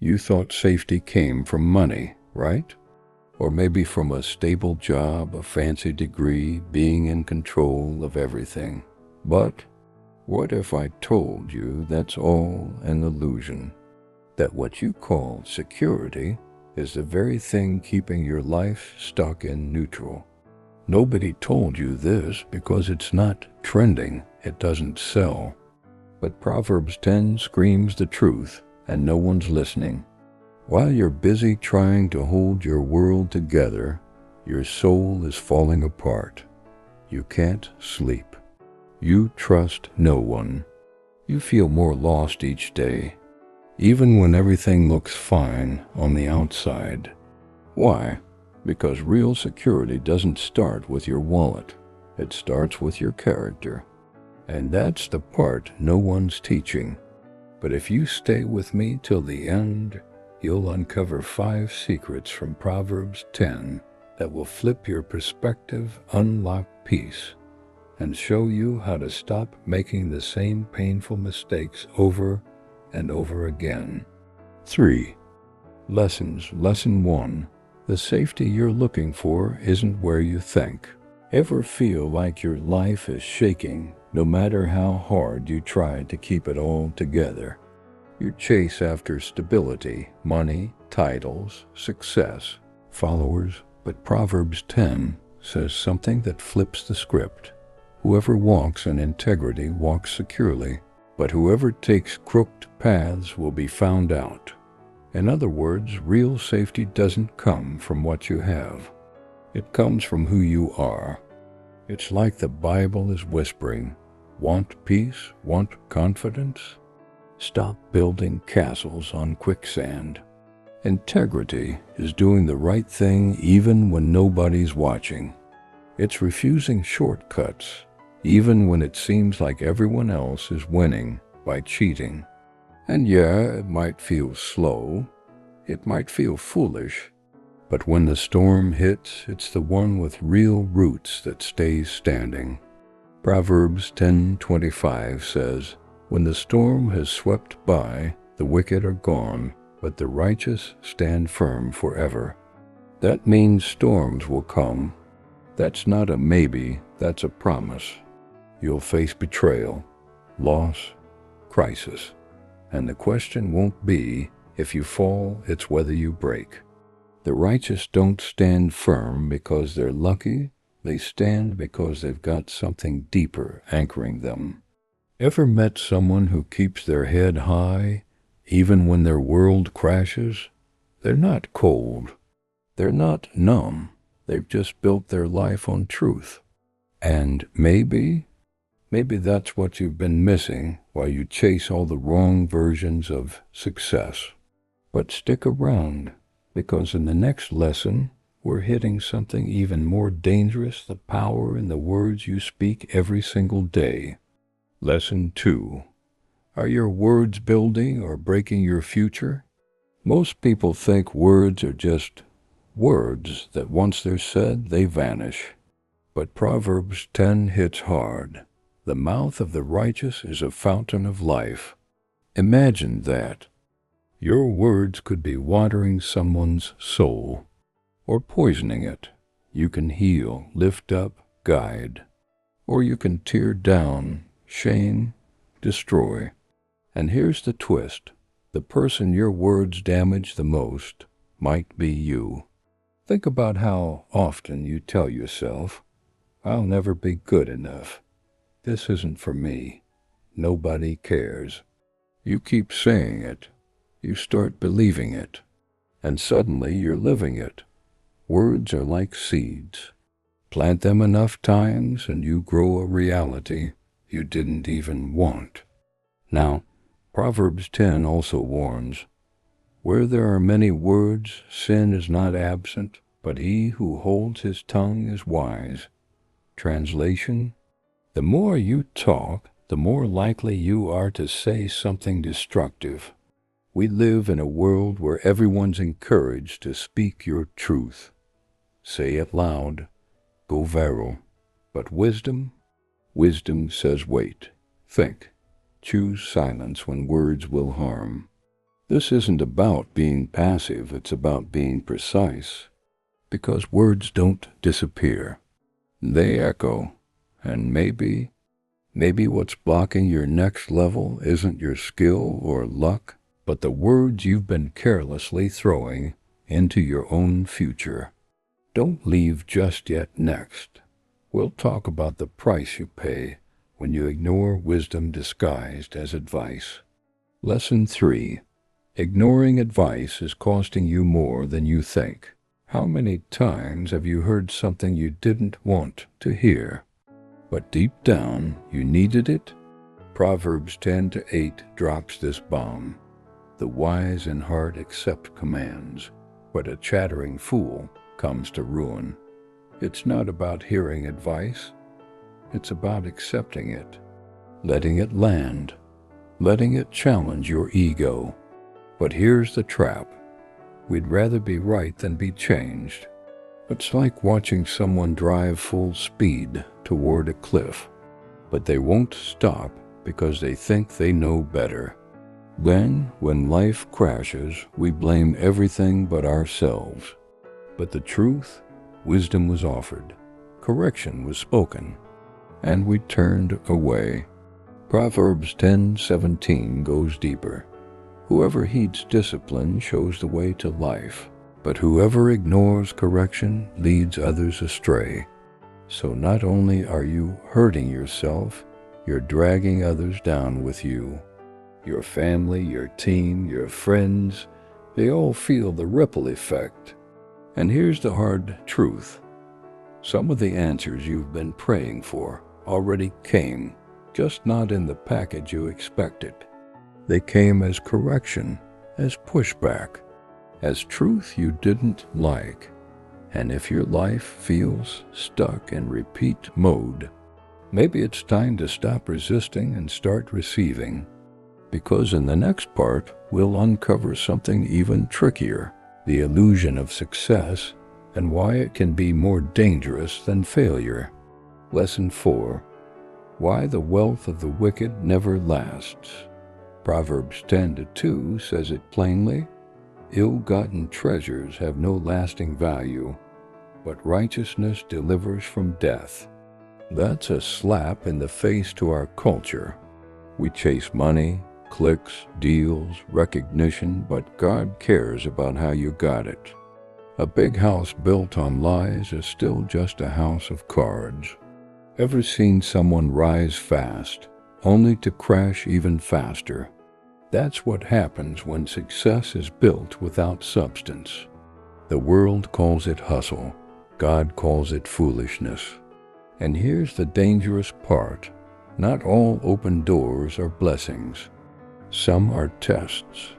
You thought safety came from money, right? Or maybe from a stable job, a fancy degree, being in control of everything. But what if I told you that's all an illusion? That what you call security is the very thing keeping your life stuck in neutral. Nobody told you this because it's not trending, it doesn't sell. But Proverbs 10 screams the truth, and no one's listening. While you're busy trying to hold your world together, your soul is falling apart. You can't sleep. You trust no one. You feel more lost each day, even when everything looks fine on the outside. Why? Because real security doesn't start with your wallet. It starts with your character. And that's the part no one's teaching. But if you stay with me till the end, you'll uncover 5 secrets from Proverbs 10 that will flip your perspective, unlock peace, and show you how to stop making the same painful mistakes over and over again. 3. Lessons. Lesson 1. The safety you're looking for isn't where you think. Ever feel like your life is shaking no matter how hard you try to keep it all together? You chase after stability, money, titles, success, followers, but Proverbs 10 says something that flips the script. Whoever walks in integrity walks securely, but whoever takes crooked paths will be found out. In other words, real safety doesn't come from what you have. It comes from who you are. It's like the Bible is whispering, want peace, want confidence? Stop building castles on quicksand. Integrity is doing the right thing even when nobody's watching. It's refusing shortcuts, even when it seems like everyone else is winning by cheating. And yeah, it might feel slow, it might feel foolish, but when the storm hits, it's the one with real roots that stays standing. Proverbs 10:25 says, when the storm has swept by, the wicked are gone, but the righteous stand firm forever. That means storms will come. That's not a maybe, that's a promise. You'll face betrayal, loss, crisis. And the question won't be if you fall, it's whether you break. The righteous don't stand firm because they're lucky. They stand because they've got something deeper anchoring them. Ever met someone who keeps their head high even when their world crashes? They're not cold. They're not numb. They've just built their life on truth. And maybe that's what you've been missing while you chase all the wrong versions of success. But stick around, because in the next lesson, we're hitting something even more dangerous, the power in the words you speak every single day. Lesson 2. Are your words building or breaking your future? Most people think words are just words that once they're said, they vanish. But Proverbs 10 hits hard. The mouth of the righteous is a fountain of life. Imagine that. Your words could be watering someone's soul, or poisoning it. You can heal, lift up, guide. Or you can tear down, shame, destroy. And here's the twist. The person your words damage the most might be you. Think about how often you tell yourself, I'll never be good enough. This isn't for me. Nobody cares. You keep saying it. You start believing it. And suddenly you're living it. Words are like seeds. Plant them enough times and you grow a reality you didn't even want. Now, Proverbs 10 also warns, where there are many words, sin is not absent, but he who holds his tongue is wise. Translation, the more you talk, the more likely you are to say something destructive. We live in a world where everyone's encouraged to speak your truth. Say it loud, go viral. But wisdom says wait, think, choose silence when words will harm. This isn't about being passive, it's about being precise. Because words don't disappear. They echo. And maybe what's blocking your next level isn't your skill or luck, but the words you've been carelessly throwing into your own future. Don't leave just yet. Next, we'll talk about the price you pay when you ignore wisdom disguised as advice. Lesson 3. Ignoring advice is costing you more than you think. How many times have you heard something you didn't want to hear, but deep down you needed it? Proverbs 10:8 drops this bomb. The wise in heart accept commands, but a chattering fool comes to ruin. It's not about hearing advice. It's about accepting it, letting it land, letting it challenge your ego. But here's the trap. We'd rather be right than be changed. It's like watching someone drive full speed toward a cliff, but they won't stop because they think they know better. Then, when life crashes, we blame everything but ourselves. But the truth, wisdom was offered, correction was spoken, and we turned away. Proverbs 10:17 goes deeper. Whoever heeds discipline shows the way to life, but whoever ignores correction leads others astray. So not only are you hurting yourself, you're dragging others down with you. Your family, your team, your friends, they all feel the ripple effect. And here's the hard truth. Some of the answers you've been praying for already came, just not in the package you expected. They came as correction, as pushback, as truth you didn't like. And if your life feels stuck in repeat mode, maybe it's time to stop resisting and start receiving. Because in the next part, we'll uncover something even trickier, the illusion of success and why it can be more dangerous than failure. Lesson 4. Why the wealth of the wicked never lasts. Proverbs 10:2 says it plainly, ill-gotten treasures have no lasting value, but righteousness delivers from death. That's a slap in the face to our culture. We chase money, clicks, deals, recognition, but God cares about how you got it. A big house built on lies is still just a house of cards. Ever seen someone rise fast, only to crash even faster? That's what happens when success is built without substance. The world calls it hustle. God calls it foolishness. And here's the dangerous part. Not all open doors are blessings. Some are tests.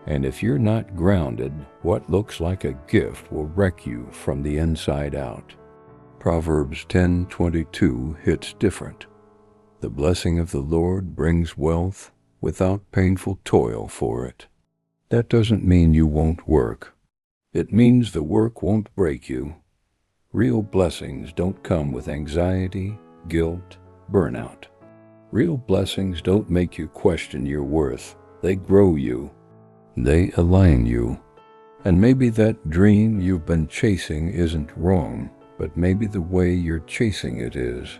And if you're not grounded, what looks like a gift will wreck you from the inside out. Proverbs 10:22 hits different. The blessing of the Lord brings wealth without painful toil for it. That doesn't mean you won't work. It means the work won't break you. Real blessings don't come with anxiety, guilt, burnout. Real blessings don't make you question your worth. They grow you. They align you. And maybe that dream you've been chasing isn't wrong, but maybe the way you're chasing it is.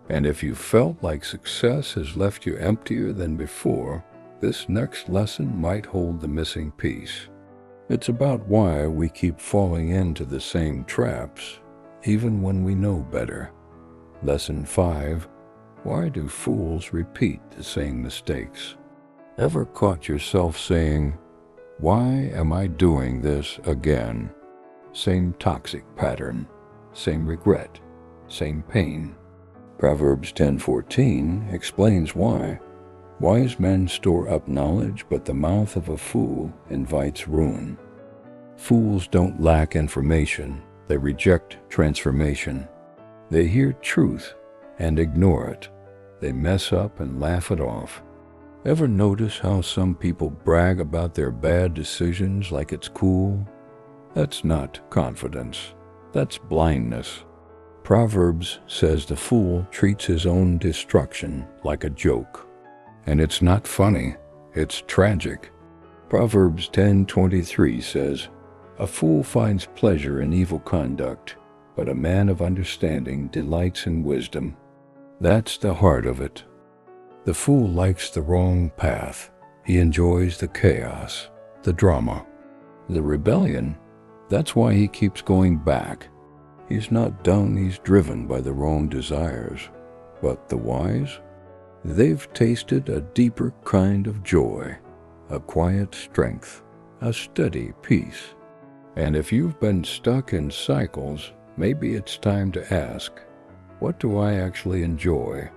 And if you felt like success has left you emptier than before, this next lesson might hold the missing piece. It's about why we keep falling into the same traps, even when we know better. Lesson 5. Why do fools repeat the same mistakes? Ever caught yourself saying, "Why am I doing this again?" Same toxic pattern, same regret, same pain. Proverbs 10:14 explains why. Wise men store up knowledge, but the mouth of a fool invites ruin. Fools don't lack information. They reject transformation. They hear truth and ignore it. They mess up and laugh it off. Ever notice how some people brag about their bad decisions like it's cool? That's not confidence. That's blindness. Proverbs says the fool treats his own destruction like a joke. And it's not funny. It's tragic. Proverbs 10:23 says, "A fool finds pleasure in evil conduct, but a man of understanding delights in wisdom." That's the heart of it. The fool likes the wrong path. He enjoys the chaos, the drama, the rebellion. That's why he keeps going back. He's not done, he's driven by the wrong desires. But the wise? They've tasted a deeper kind of joy, a quiet strength, a steady peace. And if you've been stuck in cycles, maybe it's time to ask, what do I actually enjoy?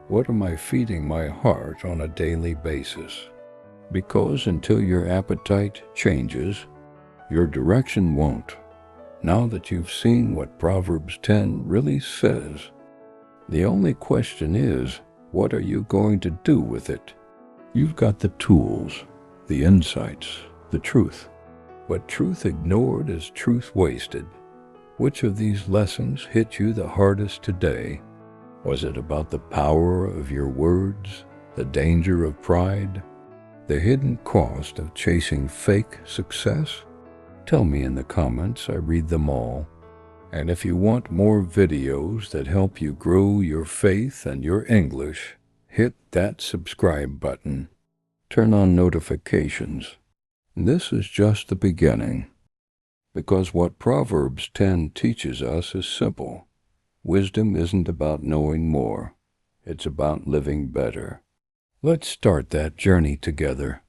What am I feeding my heart on a daily basis? Because until your appetite changes, your direction won't. Now that you've seen what Proverbs 10 really says, the only question is, what are you going to do with it? You've got the tools, the insights, the truth. But truth ignored is truth wasted. Which of these lessons hit you the hardest today? Was it about the power of your words, the danger of pride, the hidden cost of chasing fake success? Tell me in the comments, I read them all. And if you want more videos that help you grow your faith and your English, hit that subscribe button. Turn on notifications. This is just the beginning. Because what Proverbs 10 teaches us is simple. Wisdom isn't about knowing more. It's about living better. Let's start that journey together.